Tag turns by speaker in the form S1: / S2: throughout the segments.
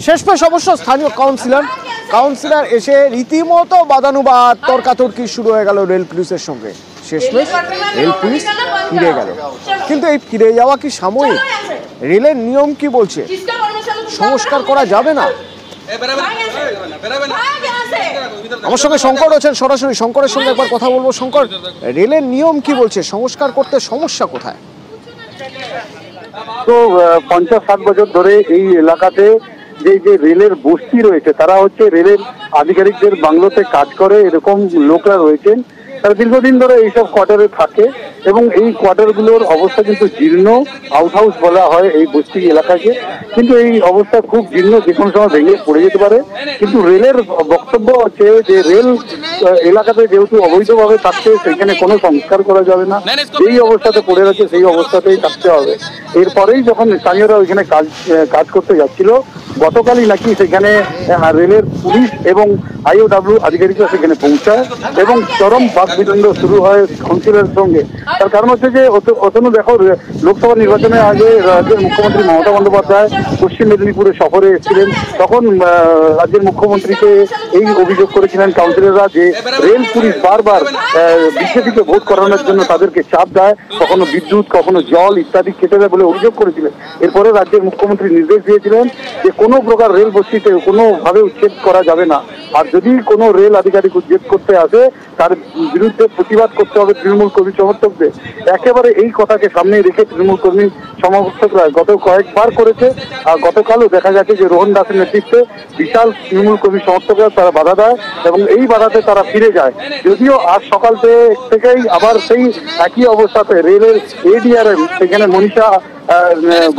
S1: শেষমেশ অবশ্য স্থানীয় কাউন্সিলর এসে রীতিমতো বাদানুবাদ তর্কাতর্কি শুরু হয়ে গেল রেল পুলিশের সঙ্গে। শেষমেশ রেল পুলিশ ফিরে গেল, কিন্তু এই ফিরে যাওয়া কি সাময়িক? রেলের নিয়ম কি বলছে? সংস্কার করা যাবে না? আমার সঙ্গে শঙ্কর আছেন সরাসরি, শঙ্করের সঙ্গে একবার কথা বলবো। শঙ্কর, রেলের নিয়ম কি বলছে? সংস্কার করতে সমস্যা কোথায়?
S2: তো 50-60 বছর ধরে এই এলাকাতে যে রেলের বস্তি রয়েছে, তারা হচ্ছে রেলের আধিকারিকদের বাংলোতে কাজ করে, এরকম লোকরা রয়েছেন। তারা দীর্ঘদিন ধরে এইসব কোয়ার্টারে থাকে এবং এই কোয়ার্টারগুলোর অবস্থা কিন্তু জীর্ণ, আউট হাউস বলা হয় এই বস্তি এলাকাকে। কিন্তু এই অবস্থা খুব জীর্ণ, যে কোনো সময় ভেঙে পড়ে যেতে পারে। কিন্তু রেলের বক্তব্য হচ্ছে যে রেল এলাকাতে যেহেতু অবৈধভাবে থাকছে, সেখানে কোনো সংস্কার করা যাবে না, এই অবস্থাতে পড়ে আছে, সেই অবস্থাতেই থাকতে হবে। এরপরেই যখন স্থানীয়রা ওইখানে কাজ করতে যাচ্ছিল, গতকালই নাকি সেখানে রেলের পুলিশ এবং IOW আধিকারিকরা সেখানে পৌঁছায় এবং চরম বাকবিতণ্ড শুরু হয় কাউন্সিলরের সঙ্গে। তার কারণ হচ্ছে যে অতনু দেখো, লোকসভা নির্বাচনের আগে রাজ্যের মুখ্যমন্ত্রী মমতা বন্দ্যোপাধ্যায় পশ্চিম মেদিনীপুরে সফরে এসেছিলেন। তখন রাজ্যের মুখ্যমন্ত্রীকে এই অভিযোগ করেছিলেন কাউন্সিলররা যে রেল পুলিশ বারবার বিজেপিকে ভোট করানোর জন্য তাদেরকে চাপ দেয়, কখনো বিদ্যুৎ, কখনো জল ইত্যাদি কেটে দেয় বলে অভিযোগ করেছিলেন। এরপরে রাজ্যের মুখ্যমন্ত্রী নির্দেশ দিয়েছিলেন যে কোনো প্রকার রেল বস্তিতে কোনোভাবে উচ্ছেদ করা যাবে না, আর যদি কোনো রেল আধিকারিক উচ্ছেদ করতে আসে তার বিরুদ্ধে প্রতিবাদ করতে হবে তৃণমূল কর্মী সমর্থকদের। একেবারে এই কথাকে সামনে রেখে তৃণমূল কর্মী সমর্থকরা গত কয়েকবার করেছে, আর গতকালও দেখা গেছে যে রোহন দাসের নেতৃত্বে বিশাল তৃণমূল কর্মী সমর্থকরা তারা বাধা দেয় এবং এই বাধাতে তারা ফিরে যায়। যদিও আজ সকাল থেকেই আবার সেই একই অবস্থাতে রেলের ADRM সেখানে মনীষা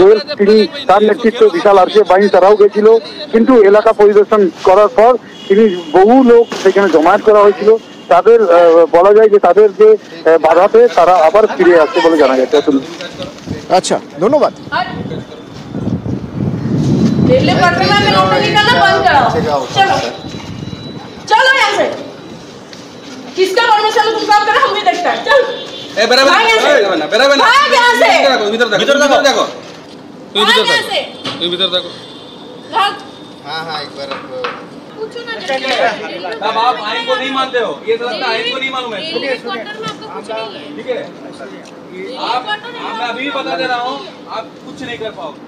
S2: গোয়েল, তিনি তার নেতৃত্বে বিশাল RPF বাহিনী তারাও গেছিল, কিন্তু এলাকা পরিদর্শন করার পর তিনি বহু লোক সেখানে জমায়েত করা হয়েছিল। তাদের বলা যায় যে তাদের যে বাধাতে তারা আবার ফিরে আসছে বলে জানা যাচ্ছে।
S1: আচ্ছা, ধন্যবাদ।
S3: किसका परमिशन तुम काम कर, हम भी देखते हैं। चल ए बराबर बराबर भाग यहां से, भीतर देखो तू भीतर देखो भाग। हां एक बार पूछो ना। तब आप आइन को नहीं मानते हो, ये लगता आइन को नहीं मालूम है। ठीक है, आप मैं अभी बता दे रहा हूं, आप कुछ नहीं कर पाओगे।